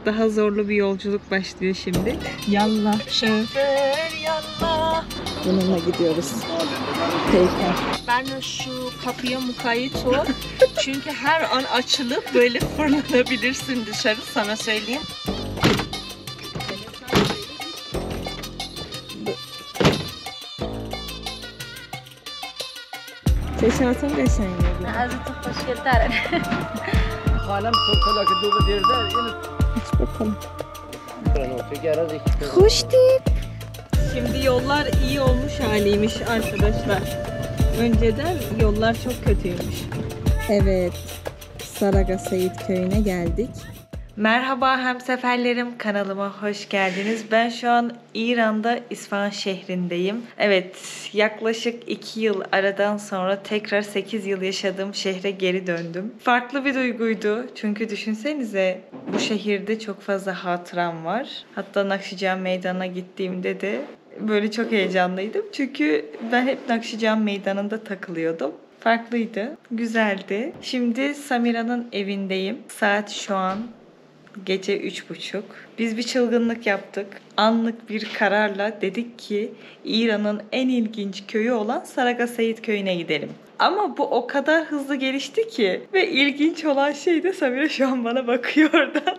daha zorlu bir yolculuk başlıyor şimdi. Yallah şoför yallah. Bununla gidiyoruz. Peyker. Ben şu kapıya mukayyet ol. Çünkü her an açılıp böyle fırlanabilirsin dışarı, sana söyleyeyim. Teşekkür geçen Aç bakalım. Hoş tip. Şimdi yollar iyi olmuş haliymiş arkadaşlar. Önceden yollar çok kötüymüş. Evet, Saraga Seyit köyüne geldik. Merhaba hemseferlerim, kanalıma hoş geldiniz. Ben şu an İran'da İsfahan şehrindeyim. Evet, yaklaşık 2 yıl aradan sonra tekrar 8 yıl yaşadığım şehre geri döndüm. Farklı bir duyguydu. Çünkü düşünsenize, bu şehirde çok fazla hatıram var. Hatta Nakşican Meydanı'na gittiğimde de böyle çok heyecanlıydım. Çünkü ben hep Nakşican Meydanı'nda takılıyordum. Farklıydı, güzeldi. Şimdi Samira'nın evindeyim. Saat şu an gece 3:30. Biz bir çılgınlık yaptık. Anlık bir kararla dedik ki İran'ın en ilginç köyü olan Saraga Seyit köyüne gidelim. Ama bu o kadar hızlı gelişti ki ve ilginç olan şey de Samira şu an bana bakıyor oradan.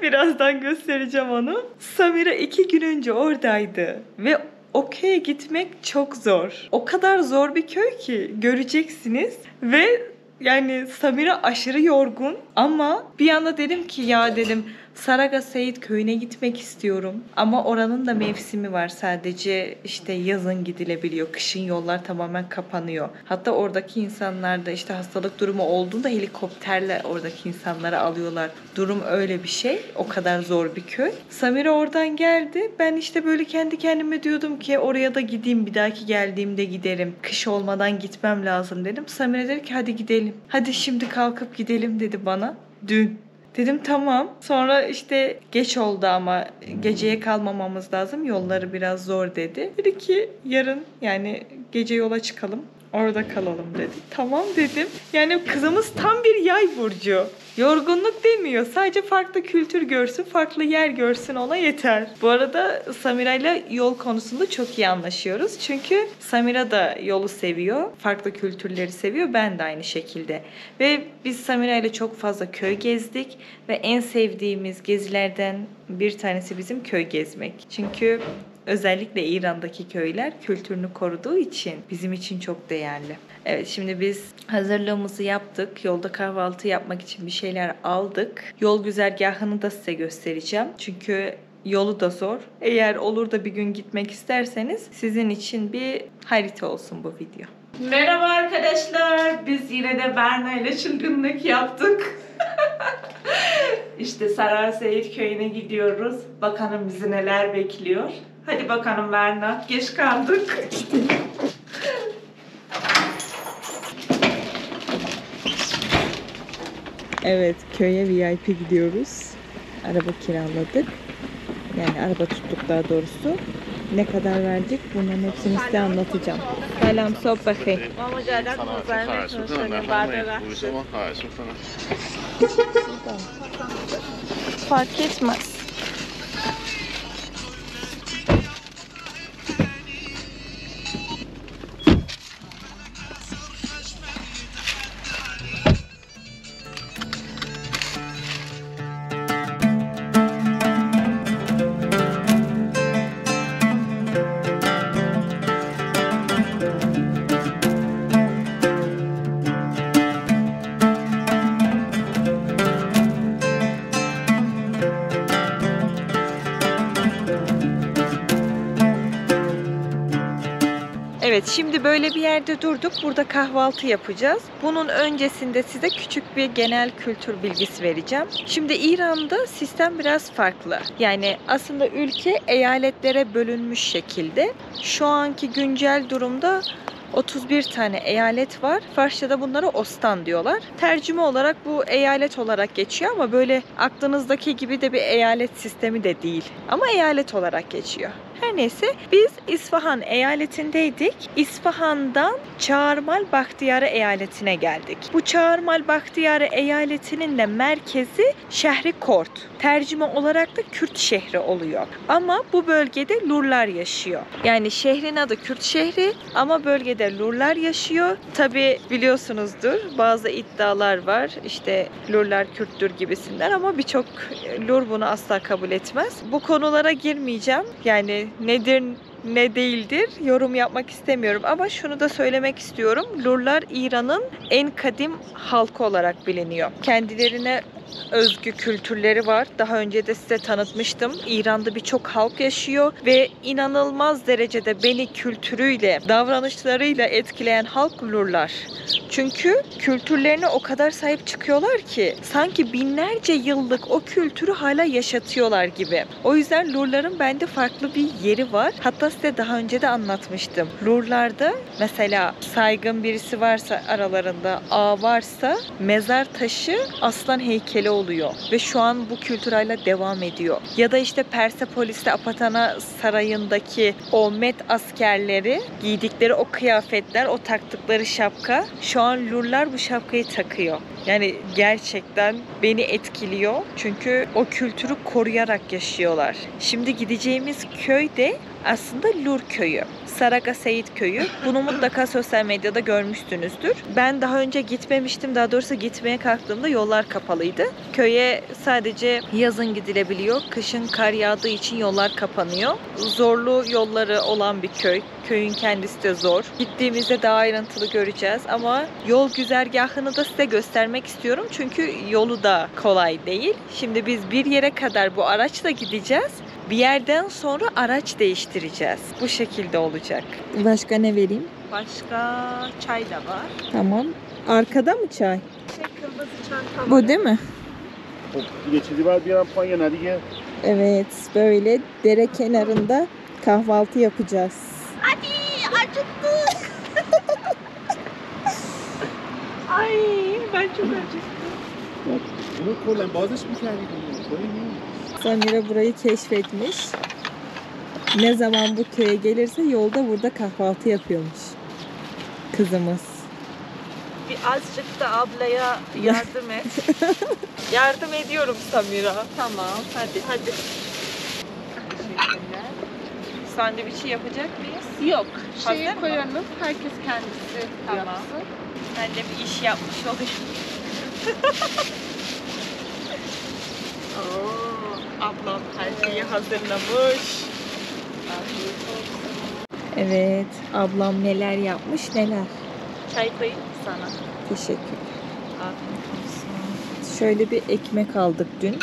Birazdan göstereceğim onu. Samira 2 gün önce oradaydı ve o köye gitmek çok zor. O kadar zor bir köy ki göreceksiniz ve yani Samira aşırı yorgun ama bir anda dedim ki ya dedim Saraga Seyit köyüne gitmek istiyorum. Ama oranın da mevsimi var. Sadece işte yazın gidilebiliyor. Kışın yollar tamamen kapanıyor. Hatta oradaki insanlar da işte hastalık durumu olduğunda helikopterle oradaki insanları alıyorlar. Durum öyle bir şey. O kadar zor bir köy. Samira oradan geldi. Ben işte böyle kendi kendime diyordum ki oraya da gideyim. Bir dahaki geldiğimde giderim. Kış olmadan gitmem lazım dedim. Samira dedi ki hadi gidelim. Hadi şimdi kalkıp gidelim dedi bana. Dün. Dedim tamam. Sonra işte geç oldu ama geceye kalmamamız lazım. Yolları biraz zor dedi. Dedi ki yarın yani gece yola çıkalım. Orada kalalım dedi. Tamam dedim. Yani kızımız tam bir yay burcu. Yorgunluk demiyor. Sadece farklı kültür görsün, farklı yer görsün, ona yeter. Bu arada Samira ile yol konusunda çok iyi anlaşıyoruz. Çünkü Samira da yolu seviyor. Farklı kültürleri seviyor. Ben de aynı şekilde. Ve biz Samira ile çok fazla köy gezdik. Ve en sevdiğimiz gezilerden bir tanesi bizim köy gezmek. Çünkü özellikle İran'daki köyler kültürünü koruduğu için bizim için çok değerli. Evet, şimdi biz hazırlığımızı yaptık. Yolda kahvaltı yapmak için bir şeyler aldık. Yol güzergahını da size göstereceğim. Çünkü yolu da zor. Eğer olur da bir gün gitmek isterseniz sizin için bir harita olsun bu video. Merhaba arkadaşlar. Biz yine de Berna ile çılgınlık yaptık. İşte Saraga Seyit köyüne gidiyoruz. Bakalım bizi neler bekliyor. Hadi bakalım Berna. Geç kaldık. Evet, köye VIP gidiyoruz. Araba kiraladık. Yani araba tuttuk daha doğrusu. Ne kadar verdik? Bunların hepsini size anlatacağım. Selam, sohbet. Fark etmez. Evet, şimdi böyle bir yerde durduk. Burada kahvaltı yapacağız. Bunun öncesinde size küçük bir genel kültür bilgisi vereceğim. Şimdi İran'da sistem biraz farklı. Yani aslında ülke eyaletlere bölünmüş şekilde. Şu anki güncel durumda 31 tane eyalet var. Farsça'da bunlara Ostan diyorlar. Tercüme olarak bu eyalet olarak geçiyor ama böyle aklınızdaki gibi de bir eyalet sistemi de değil. Ama eyalet olarak geçiyor. Her neyse biz İsfahan eyaletindeydik. İsfahan'dan Çağrımal Bahtiyarı eyaletine geldik. Bu Çağrımal Bahtiyarı eyaletinin de merkezi şehri Kort. Tercüme olarak da Kürt şehri oluyor. Ama bu bölgede Lurlar yaşıyor. Yani şehrin adı Kürt şehri ama bölgede Lurlar yaşıyor. Tabi biliyorsunuzdur bazı iddialar var. İşte Lurlar Kürttür gibisinden ama birçok Lur bunu asla kabul etmez. Bu konulara girmeyeceğim. Yani nedir ne değildir yorum yapmak istemiyorum ama şunu da söylemek istiyorum. Lurlar İran'ın en kadim halkı olarak biliniyor. Kendilerine özgü kültürleri var. Daha önce de size tanıtmıştım. İran'da birçok halk yaşıyor ve inanılmaz derecede beni kültürüyle, davranışlarıyla etkileyen halk Lurlar. Çünkü kültürlerine o kadar sahip çıkıyorlar ki sanki binlerce yıllık o kültürü hala yaşatıyorlar gibi. O yüzden Lurların bende farklı bir yeri var. Hatta size daha önce de anlatmıştım. Lurlarda mesela saygın birisi varsa aralarında, ağa varsa mezar taşı aslan heykeli oluyor. Ve şu an bu kültür hala devam ediyor. Ya da işte Persepolis'te Apatana Sarayı'ndaki o Met askerleri giydikleri o kıyafetler, o taktıkları şapka, şu an Lurlar bu şapkayı takıyor. Yani gerçekten beni etkiliyor. Çünkü o kültürü koruyarak yaşıyorlar. Şimdi gideceğimiz köy de aslında Lur köyü. Saraga Seyit köyü. Bunu mutlaka sosyal medyada görmüşsünüzdür. Ben daha önce gitmemiştim. Daha doğrusu gitmeye kalktığımda yollar kapalıydı. Köye sadece yazın gidilebiliyor. Kışın kar yağdığı için yollar kapanıyor. Zorlu yolları olan bir köy. Köyün kendisi de zor. Gittiğimizde daha ayrıntılı göreceğiz ama yol güzergahını da size göstermek istiyorum. Çünkü yolu da kolay değil. Şimdi biz bir yere kadar bu araçla gideceğiz. Bir yerden sonra araç değiştireceğiz. Bu şekilde olacak. Başka ne vereyim? Başka çay da var. Tamam. Arkada mı çay? Kırmızı çanta var. Bu değil mi? Geçici var bir an Konya hadi. Evet, böyle dere kenarında kahvaltı yapacağız. Hadi acıktık. Ay ben çok acıktım. Bunu kolay bazı mı kendin? Samira burayı keşfetmiş. Ne zaman bu köye gelirse yolda burada kahvaltı yapıyormuş. Kızımız. Bir azıcık da ablaya yardım et. Yardım ediyorum Samira. Tamam hadi. Teşekkürler. Sandviçi yapacak mıyız? Yok Hazır mı? koyalım. Herkes kendisi Tamam. yapsın. Ben de bir iş yapmış olayım. Oo, ablam her şeyi hazırlamış. Evet, ablam neler yapmış neler. Çay koyayım mı sana? Teşekkür. Afiyet olsun. Şöyle bir ekmek aldık dün.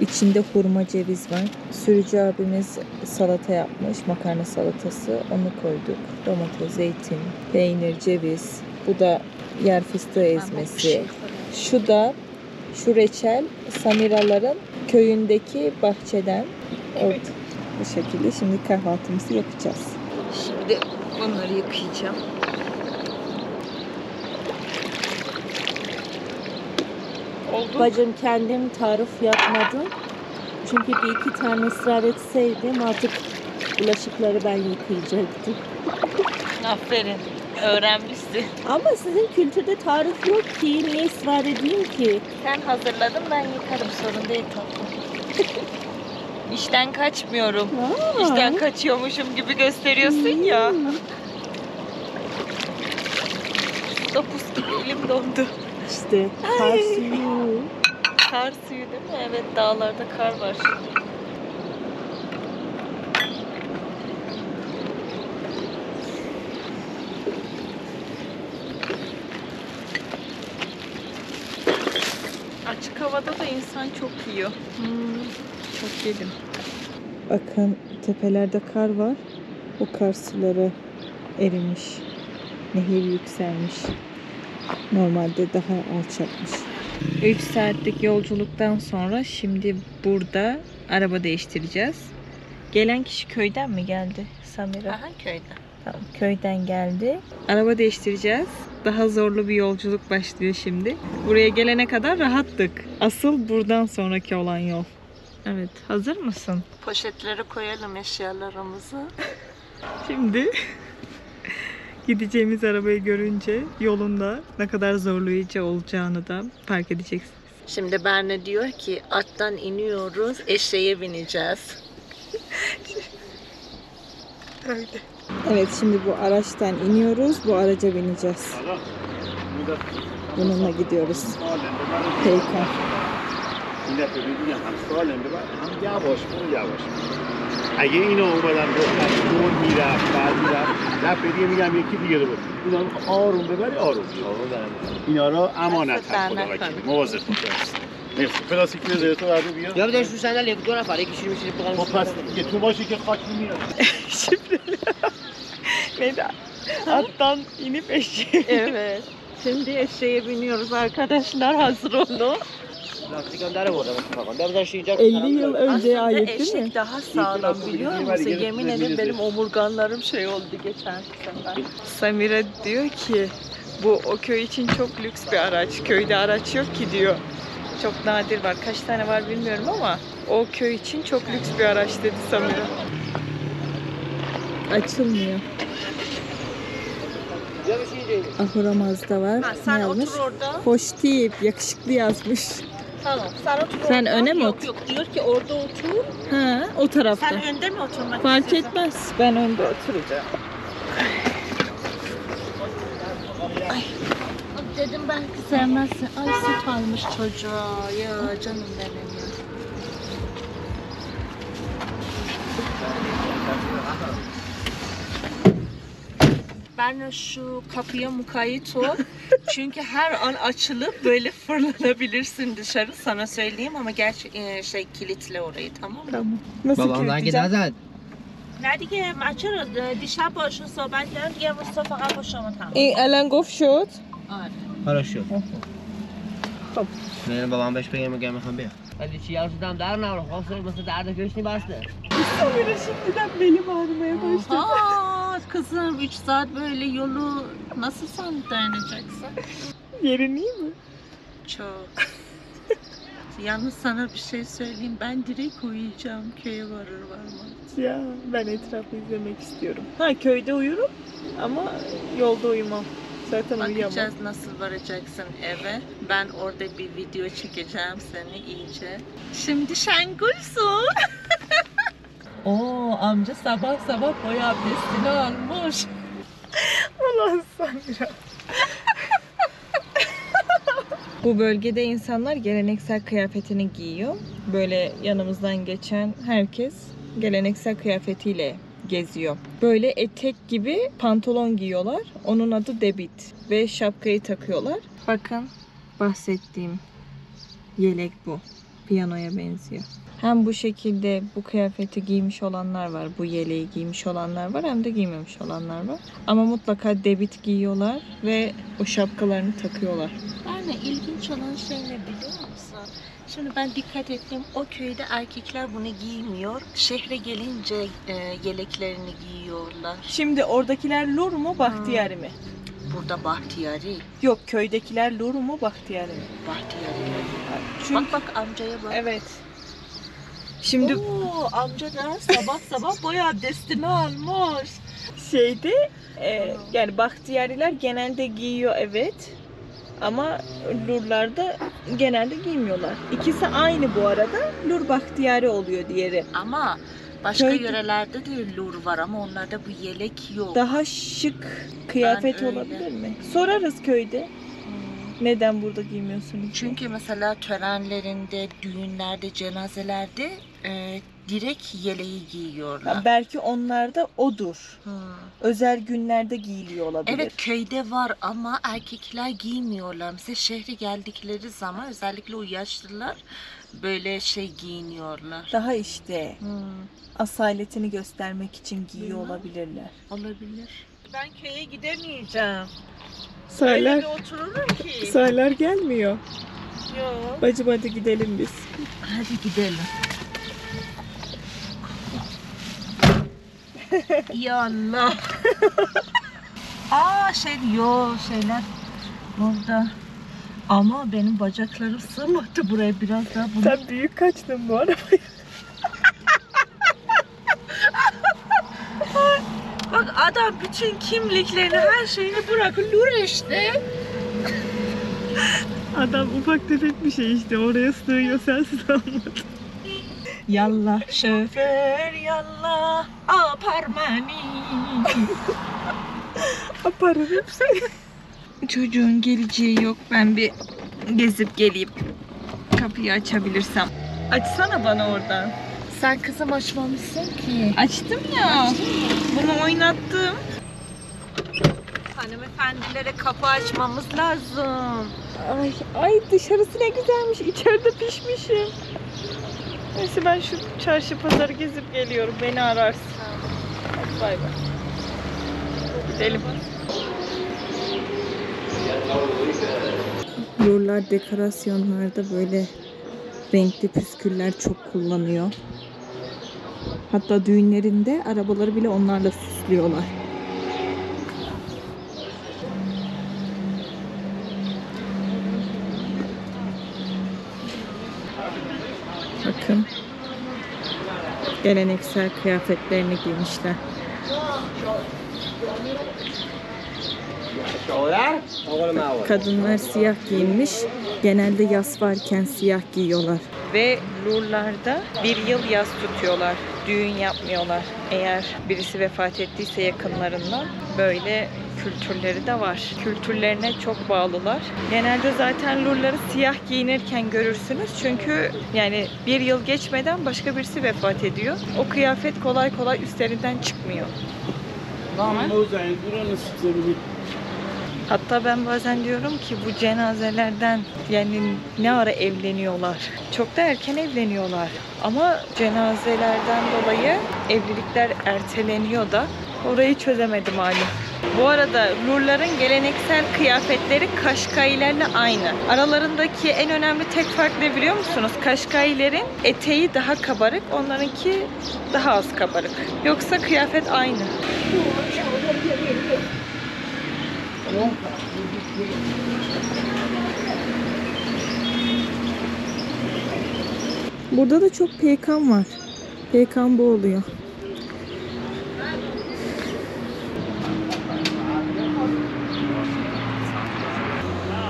İçinde hurma ceviz var. Sürücü abimiz salata yapmış. Makarna salatası. Onu koyduk. Domates, zeytin, peynir, ceviz. Bu da yer fıstığı ezmesi. Şu da şu reçel Samiraların köyündeki bahçeden. Evet. Bu şekilde şimdi kahvaltımızı yapacağız. Şimdi bunları yıkayacağım. Oldu. Bacım kendim tarif yapmadım. Çünkü bir iki tane ısrar etseydim artık bulaşıkları ben yıkayacaktım. Aferin. Öğrenmişsin. Ama sizin kültürde tarif yok ki. Niye ısrar edeyim ki? Sen hazırladın ben yıkarım sorun değil tatlım. İşten kaçmıyorum. Aa. İşten kaçıyormuşum gibi gösteriyorsun ya. Dokuz gibi elim dondu. İşte kar suyu. Kar suyu değil mi? Evet dağlarda kar var. Açık havada da insan çok yiyor. Çok yedim. Bakın tepelerde kar var. O kar suları erimiş. Nehir yükselmiş. Normalde daha alçakmış. 3 saatlik yolculuktan sonra şimdi burada araba değiştireceğiz. Gelen kişi köyden mi geldi Samira? Aha köyden. Tamam, köyden geldi. Araba değiştireceğiz. Daha zorlu bir yolculuk başlıyor şimdi. Buraya gelene kadar rahattık. Asıl buradan sonraki olan yol. Evet, hazır mısın? Poşetlere koyalım eşyalarımızı. Şimdi gideceğimiz arabayı görünce yolunda ne kadar zorlayıcı olacağını da fark edeceksiniz. Şimdi Berna diyor ki attan iniyoruz, eşeğe bineceğiz. Öyle. Evet, şimdi bu araçtan iniyoruz, bu araca bineceğiz. Bununla gidiyoruz. Peyker. این دفعه میگم هم سالم ببر هم یواش برو یواش اگه اینا اومدن دور میرفت بعد میرفت دفعه دیگه میگم یکی دیگه رو برد اینا رو آروم ببری آروم اینا رو امانت هست خدا وکیلی مواظب باش مرسی پلاستیک رزرو تو برده بیا یا بذارش رو صندلی دو نفر یکیشونو میشینه بقیه خب پس دیگه تو باشی که خاک میاد Şimdi neden? Attan inip eşeğe. Evet. Şimdi eşeğe biniyoruz arkadaşlar, hazır olun. lastik هم dere burada bakın. Ya bذارش اینجا 50 yıl önceye Aslında ait değil mi? eşek daha sağlam biliyor musun? Yemin ederim benim omurganlarım şey oldu geçen sefer. Samira diyor ki bu o köy için çok lüks bir araç. Köyde araç yok ki diyor. Çok nadir var. Kaç tane var bilmiyorum ama o köy için çok lüks bir araç dedi Samira. Açılmıyor. Ya bir şey değil. Ahura Mazda var. Ha, Ne sen yazmış? otur orada. Hoş tip, yakışıklı yazmış. Tamam. Sen otur Sen orada. öne mi Yok otur? yok, diyor ki orada otur. Ha, o tarafta. Sen önde mi oturmak Fark istiyorsun? etmez. Ben önde oturacağım. Dedim belki sevmezsin. Ay süt almış çocuğa. Ya canım benim ya. Ben şu kapıya mukayyet ol. Çünkü her an açılıp böyle fırlanabilirsin dışarı. Sana söyleyeyim ama kilitle orayı, tamam mı? Tamam. Nasıl بابام مگه kilitleyeceğim? نزد نه دیگه من چرا دیشب باشون صحبت کردم دیگه امروز صبح فقط با شما تماس این الان گفت شد. آره حالا شد خب. من بابام بهش بگم میگم میخوام بیام ولی چی یارشدم در نمره خواست مثل درد köşni bastı. Samira şimdiden belim ağrımaya başladı. Aa, kızım 3 saat böyle yolu nasıl sen dayanacaksın? Yerin iyi mi? Çok. Yalnız sana bir şey söyleyeyim. Ben direkt uyuyacağım köye varır varmaz. Ya ben etrafı izlemek istiyorum. Ha, köyde uyurum ama yolda uyumam. Zaten uyuyamam. Bakacağız nasıl varacaksın eve. Ben orada bir video çekeceğim seni iyice. Şimdi Şengül'sün. Oo, amca sabah sabah boy abdestini almış. Ulan Samira. Bu bölgede insanlar geleneksel kıyafetini giyiyor. Böyle yanımızdan geçen herkes geleneksel kıyafetiyle geziyor. Böyle etek gibi pantolon giyiyorlar. Onun adı debit. Ve şapkayı takıyorlar. Bakın bahsettiğim yelek bu. Piyanoya benziyor. Hem bu şekilde bu kıyafeti giymiş olanlar var. Bu yeleği giymiş olanlar var. Hem de giymemiş olanlar var. Ama mutlaka debit giyiyorlar ve o şapkalarını takıyorlar. Yani ilginç olan şey ne biliyor musun? Şimdi ben dikkat ettim. O köyde erkekler bunu giymiyor. Şehre gelince yeleklerini giyiyorlar. Şimdi oradakiler Lur mu Bahtiyari mi? Burada Bahtiyari. Yok, köydekiler Lur mu Bahtiyari mi? Bahtiyari. Çünkü Bak bak amcaya bak. evet. Şimdi Oo, amca da sabah sabah boy abdestini almış. şeyde yani Bahtiyariler genelde giyiyor, evet. Ama Lurlar da genelde giymiyorlar. İkisi aynı bu arada. Lur Bahtiyari oluyor diğeri. Ama başka Köy- yörelerde de lur var ama onlarda bu yelek yok. Daha şık kıyafet Ben öyle. olabilir mi? Sorarız köyde. Hmm. Neden burada giymiyorsunuz? Çünkü mesela törenlerinde, düğünlerde, cenazelerde direkt yeleği giyiyorlar. Ya belki onlarda odur. Hmm. Özel günlerde giyiliyor olabilir. Evet, köyde var ama erkekler giymiyorlar. Mesela şehre geldikleri zaman özellikle o yaşlılar böyle şey giyiniyorlar. Daha işte Hmm. asaletini göstermek için giyiyor Bilmem. olabilirler. Olabilir. Ben köye gidemeyeceğim. Saylar, Öyle bir otururum ki. saylar gelmiyor. Yok. Bacım hadi gidelim biz. Hadi gidelim. Ya Allah. Aa şeyler burada. Ama benim bacaklarım sığmadı buraya, biraz daha bunu. Sen büyük kaçtın bu arabayı. Bak adam bütün kimliklerini, her şeyini bırakıyor işte. Adam ufak tefek bir şey işte, oraya sığıyor, sen sığamadın. Yallah şoför yallah aparmani. Aparım hepsini. Çocuğun geleceği yok, ben bir gezip geleyim. Kapıyı açabilirsem. Açsana bana oradan. Sen kızım açmamışsın ki. Açtım ya. Bunu oynattım. Hanımefendilere kapı açmamız lazım. Ay dışarısı ne güzelmiş. İçeride pişmişim. Neyse ben şu çarşı pazarı gezip geliyorum. Beni ararsın. Hadi bay bay. Gidelim. Lurlar dekorasyonlarda böyle renkli püsküller çok kullanıyor. Hatta düğünlerinde arabaları bile onlarla süslüyorlar. Bakın. Geleneksel kıyafetlerini giymişler. Kadınlar siyah giyinmiş. Genelde yas varken siyah giyiyorlar. Ve Lurlarda bir yıl yas tutuyorlar. Düğün yapmıyorlar. Eğer birisi vefat ettiyse yakınlarından, böyle kültürleri de var. Kültürlerine çok bağlılar. Genelde zaten Lurları siyah giyinirken görürsünüz. Çünkü yani bir yıl geçmeden başka birisi vefat ediyor. O kıyafet kolay kolay üstlerinden çıkmıyor. Hatta ben bazen diyorum ki bu cenazelerden yani ne ara evleniyorlar? Çok da erken evleniyorlar. Ama cenazelerden dolayı evlilikler erteleniyor da, orayı çözemedim halim. Bu arada Lurların geleneksel kıyafetleri Kaşkaylilerle aynı. Aralarındaki en önemli tek fark ne biliyor musunuz? Kaşkaylilerin eteği daha kabarık, onlarınki daha az kabarık. Yoksa kıyafet aynı. Burada da çok peykan var. Peykan bu oluyor.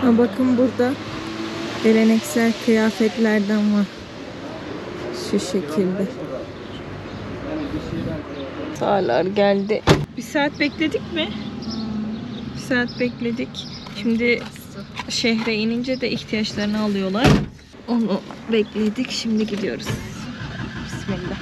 Ha, bakın burada geleneksel kıyafetlerden var. Şu şekilde. Sağlar geldi. Bir saat bekledik mi? Bir saat bekledik. Şimdi şehre inince de ihtiyaçlarını alıyorlar. Onu bekledik. Şimdi gidiyoruz. Bismillah.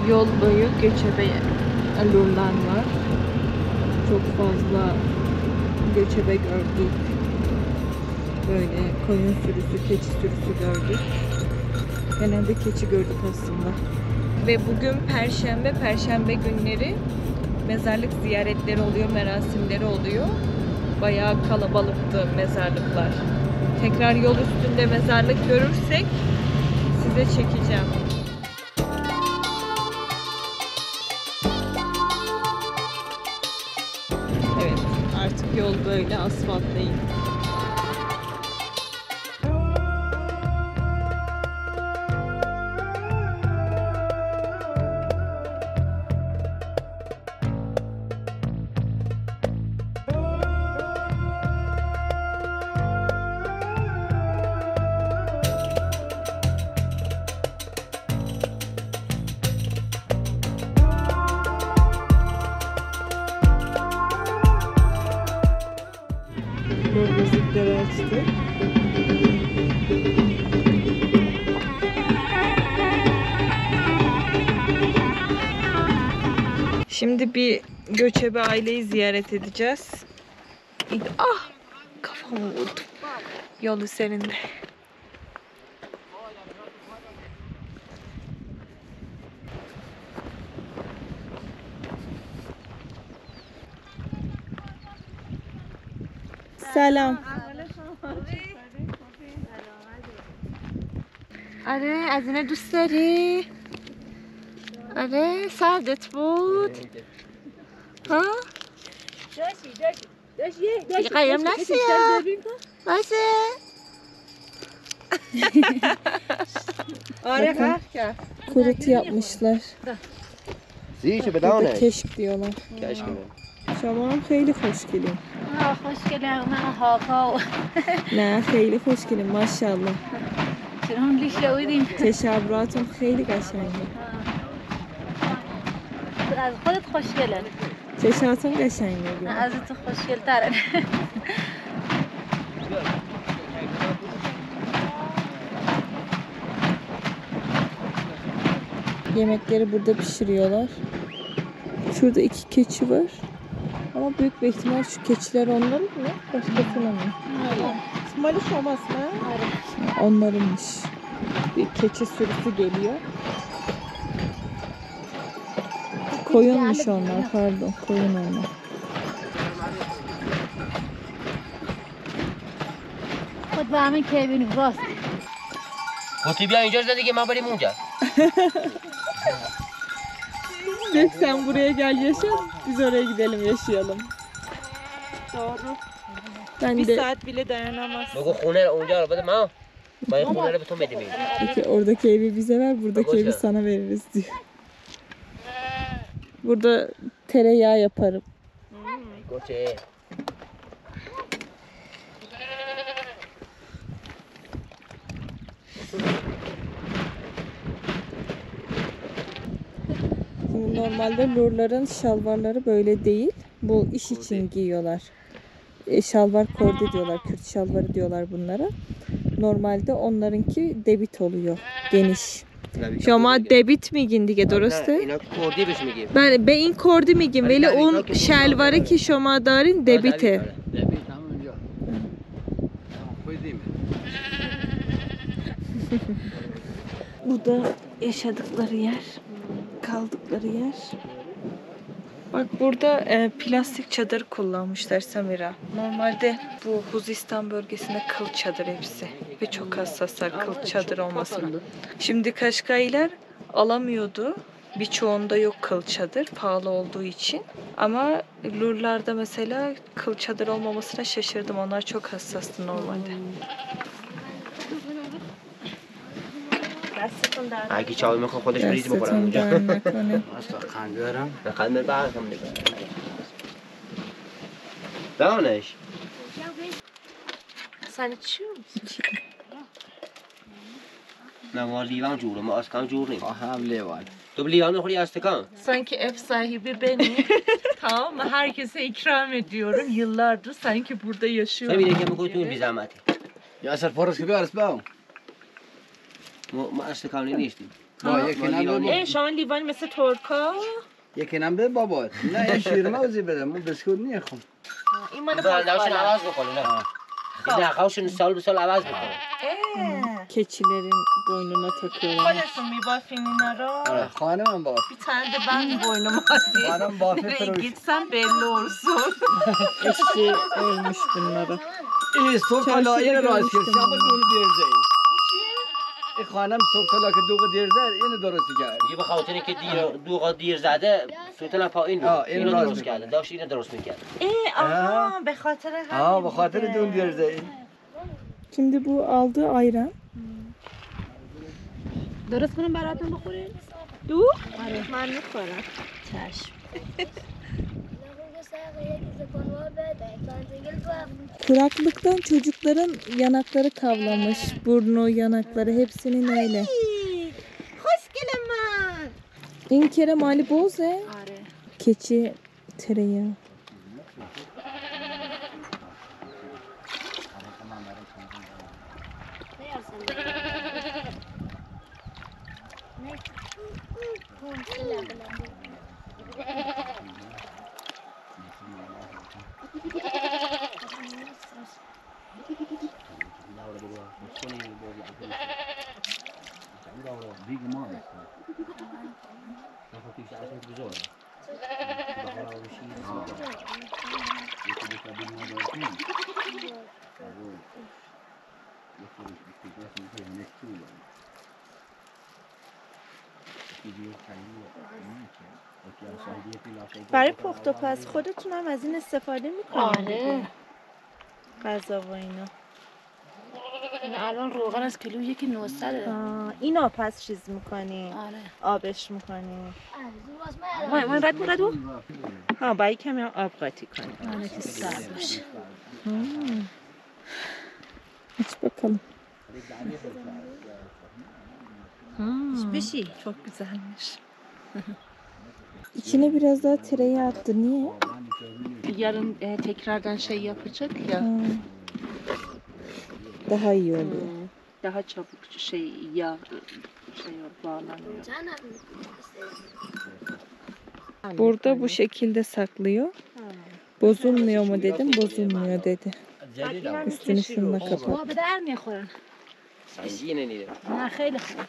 Yol boyu göçebe Lurlar var. Çok fazla göçebe gördük. Böyle koyun sürüsü, keçi sürüsü gördük. Genelde keçi gördük aslında. Ve bugün Perşembe, Perşembe günleri mezarlık ziyaretleri oluyor, merasimleri oluyor. Bayağı kalabalıktı mezarlıklar. Tekrar yol üstünde mezarlık görürsek size çekeceğim. Evet, artık yol böyle asfalt değil. Şimdi bir göçebe aileyi ziyaret edeceğiz. Ah! Kafamı vurdum. Yol üzerinde. Selam. آره از اینه دوست داری؟ آره سردت بود؟ ها؟ دیگه قایم نسی ya. باشه آره فرق Kurut yapmışlar. زیش Burada بدانه keşk diyorlar. کشک Şama هم خیلی خوشگلیم. خوشگله من هاکا نه خیلی خوشگلیم ماشاءالله. چون لیشه بودیم تشابهاتون خیلی قشنگه. از خودت خوشگله چشاتون قشنگه. از تو خوشگل تره Yemekleri burada pişiriyorlar. Şurada 2 keçi var. Ama büyük bir ihtimal şu keçiler onların mı? Başkasının mı? Maliş olmaz mı? Onlarınmış. Bir keçi sürüsü geliyor. Koyunmuş onlar, pardon. Koyun onlar. خود با همین که بینیم راست گفتی بیا اینجا زدی که ما بریم اونجا Dök sen buraya gel yaşa. Biz oraya gidelim yaşayalım. Doğru. Ben Bir de saat bile dayanamaz. بگو خونه اونجا رو بده ما ما این خونه رو به تو بدیم peki oradaki evi bize ver, buradaki Boş evi ver. sana veririz diyor. Burada tereyağı yaparım. گوچه Şimdi normalde lurların şalvarları böyle değil. Bu iş için giyiyorlar. Şalvar kordi diyorlar. Kürt şalvarı diyorlar bunlara. Normalde onlarınki debit oluyor. Geniş. شما دبیت میگین دیگه درسته؟ اینا کردی بهش میگیم بله به این کردی میگیم ولی اون شلواری که شما دارین دبیته. Bu da yaşadıkları yer, kaldıkları yer. Bak burada plastik çadır kullanmışlar Samira. Normalde bu Huzistan bölgesinde kıl çadır hepsi. Ve çok hassaslar kıl çadır olmasına. Şimdi Kaşkaylar alamıyordu. Birçoğunda yok kıl çadır pahalı olduğu için. Ama Lurlarda mesela kıl çadır olmamasına şaşırdım. Onlar çok hassastı normalde. دستتون در اگه چای میخواد خودش بریز بخورم Gerçekten اونجا dayanmak قلب بعد هم دیگه دانش Sen içiyor musun? نه ما لیوان جوره ما اسکان جور نیم هم لیوان تو لیوان میخوری استکان Sanki ev sahibi benim. Tamam mı? Herkese ikram ediyorum. Yıllardır sanki burada yaşıyorum. ببینه که میکنی تو این بی زحمتی یا اصلا فرس که بیارس باو ما استکانی نیستیم با یکی نم E, şama لیوان مثل ترکا. یکی نم به بابات نه این شیر موزی بدم من بسکوت نیخون این مال برندهاشون خاص عوض بکنه نه این نخهاشون سال به سال عوض میکنه Keçilerin boynuna takıyorlar. خودتون میبافین اینا رو. خانه من باف Bir tane de ben boynuma asayım. خانم بافی Nereye فروش gitsem belli olsun. Eşi ölmüş bunlara. این صبح چهار طلا این شده راست گرمشتم کرد شب من. دون دیرزه این خانم صبح طلا که دوغ دیرزه اینو درست کرد دیگه به خاطر که دوغا دیر زده سوتن پایین بود آه، اینو اینو راست درست می‌کنه. کرده داشت اینو درست میکرد aha به خاطر همین ها به خاطر بوده. دون دیرزه Şimdi bu aldığı ayran. درست کنم براتون بخورید دو؟ من میخورم. چشم Kuraklıktan çocukların yanakları kavlamış. Burnu, yanakları hepsinin öyle. خوشگل من. این kere mali boze. آره Keçi tereyağı. دیگه ما نخاطیش عشان بزاره بخواه بشی یکی بکبین ما دارتیم یکی بکبین میکنه نکتول برای پخت و پس خودتون هم از این استفاده میکنید؟ آره. غذا و اینا. این الان روغن از کیلو 1,900. اینا پس چیز میکنی؟ آره. آبش میکنی؟ من ردو؟ ها باید کمی هم آب قاطی کنی. آره که سر باشه. Aç bakalım. Beşi. Çok güzelmiş. İçine biraz daha tereyağı attı. Niye? Yarın tekrardan şey yapacak ya. Daha iyi oluyor. Daha çabuk yağ bağlanıyor. Burada bu şekilde saklıyor. Bozulmuyor mu dedim. Bozulmuyor dedi. Üstünü şununla kapat. ما به در میخورن. سنگینه نیده. نه خیلی خوب.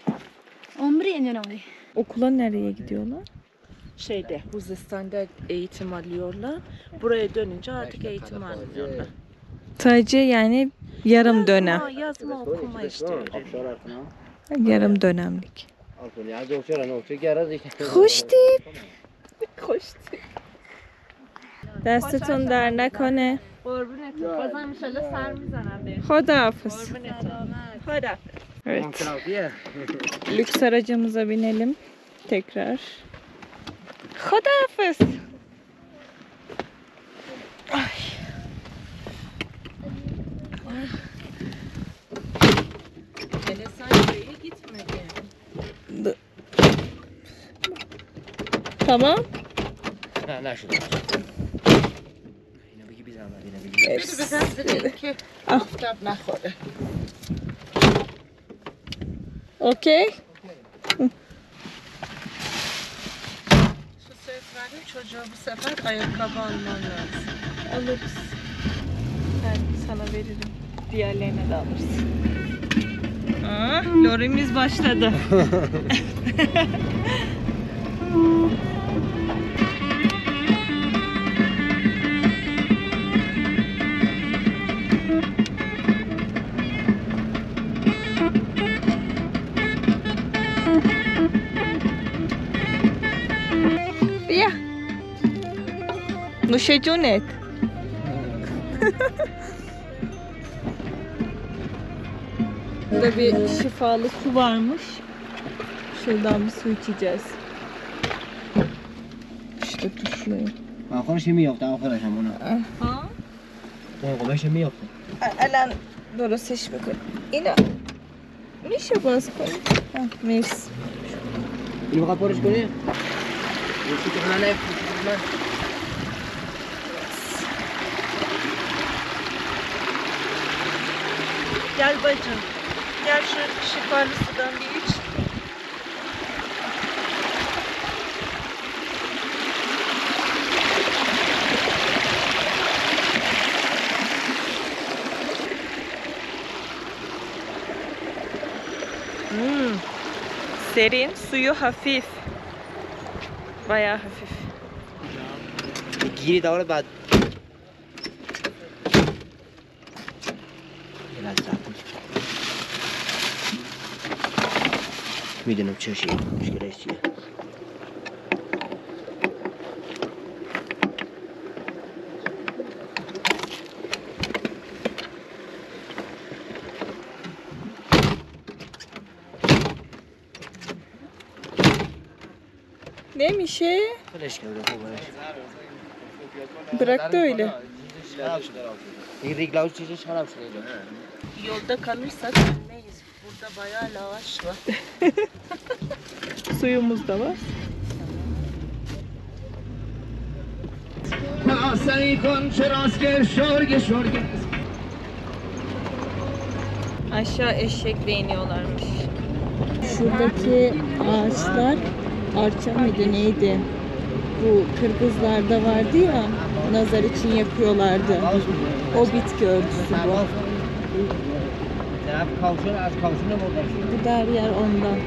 عمری اینجا نمونی. Okula nereye gidiyorlar? Şeyde, Huzistan'da eğitim alıyorlar. Buraya dönünce artık eğitim almıyorlar. Sadece yani yarım dönem. Yazma okuma işte öyle. Yarım dönemlik. از اوچه نوچه گرز Hoş tip. Hoş tip. دستتون در نکنه. قربونتون. بازم انشالله سر میزنم بهش. Xodahafız. Hadi. Evet. Lüks aracımıza binelim. Tekrar. Xodahafız. Ay. Hele Sancı'ya gitmedi. Tamam. نه نشد اینو بگی بیزم اینو بگی Biri bizden dedi ki aftap نخوره. Okey. Şu söz verdim çocuğa bu sefer ayakkabı alman lazım. Alırız. Ben sana veririm. Diğerlerine de alırsın. Lorimiz başladı. Bia. Noشه جونت. Burada bir şifalı su varmış. Şuradan bir su içeceğiz. İşte tuşluyor. آخرش میافته آخرش همونه Ha? قوقبش میافته الان درستش میکنی. اینا میشه باز کنی؟ مرسی. اینو بخواد پرش کنی؟ یکی تو خونه نیفت من Gel bacım. Gel şu şifalı sudan bir iç. Serin, suyu hafif. Bayağı hafif. گیری داره بعد میدونم چه مشکلش چیه Neymiş? فلش کرده خوبه Bıraktı öyle. این ریگلاوز چیزش خراب شده Yolda kalırsak ölmeyiz. Burada bayağı lavaş var. Suyumuz da var. Aşağı eşekle iniyorlarmış. Şuradaki ağaçlar arça mıydı neydi? Bu Kırgızlarda vardı ya, nazar için yakıyorlardı. O bitki örtüsü bu. از کاوشون مردار شد. Bu der yer ondan.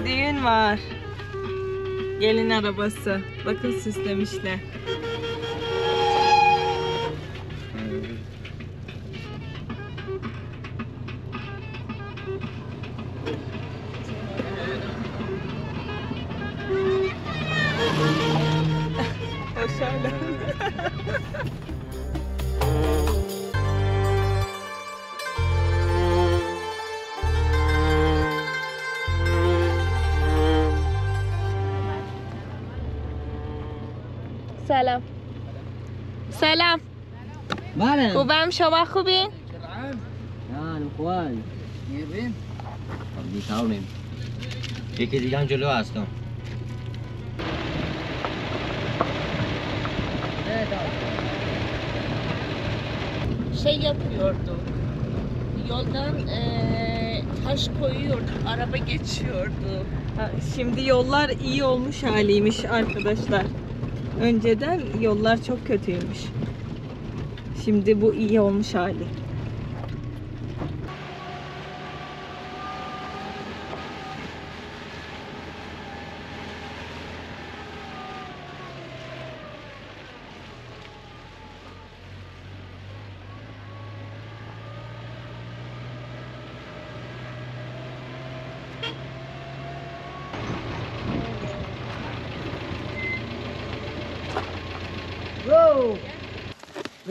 Düğün var. Gelin arabası. Bakın süslemişler. Aşağıda. سلام سلام بله. خوبم شما خوبین؟ نه خوبم. میریم. میتونیم. یکی دیگه هم جلو هستم. Şey yapıyorduk. Yoldan taş koyuyorduk. Araba geçiyordu. Ha, şimdi yollar iyi olmuş haliymiş arkadaşlar. Önceden yollar çok kötüymüş. Şimdi bu iyi olmuş hali.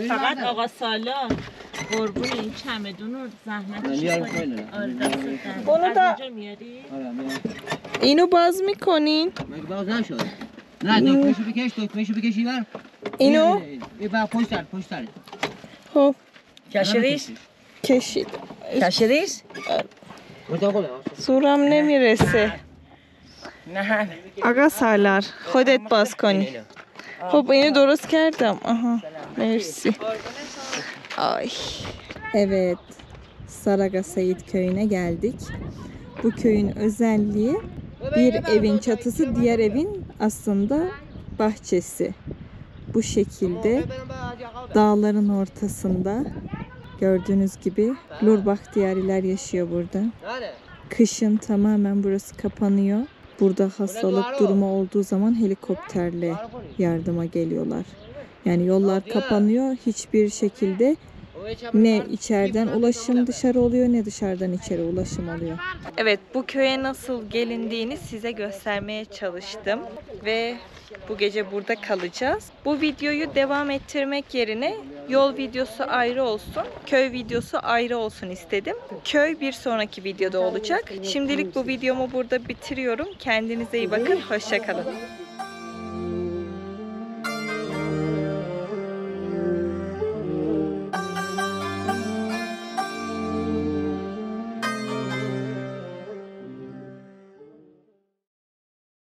فقط آقا سالار قربون این چمدون رو زحمتش میارم کنی. خیلی. آره دست درد. Onu از da اینجا میاری؟ آره میام. اینو باز میکنین. مگه باز نشد. نه دکمهشو بکش دکمهشو بکشی بر. اینو این بر پشت سر. خب Kaşırız. کشید. Kaşırız. Suram نمیرسه. نه. آقا سالار خودت باز کنی. خب اینو درست کردم. Aha. Mersi. Ay. Evet. Saraga Seyit köyüne geldik. Bu köyün özelliği bir evin çatısı diğer evin aslında bahçesi. Bu şekilde dağların ortasında gördüğünüz gibi Lur Bahtiyariler yaşıyor burada. Kışın tamamen burası kapanıyor. Burada hastalık durumu olduğu zaman helikopterle yardıma geliyorlar. Yani yollar kapanıyor. Hiçbir şekilde ne içeriden ulaşım dışarı oluyor ne dışarıdan içeri ulaşım oluyor. Evet, bu köye nasıl gelindiğini size göstermeye çalıştım ve bu gece burada kalacağız. Bu videoyu devam ettirmek yerine yol videosu ayrı olsun, köy videosu ayrı olsun istedim. Köy bir sonraki videoda olacak. Şimdilik bu videomu burada bitiriyorum. Kendinize iyi bakın. Hoşça kalın.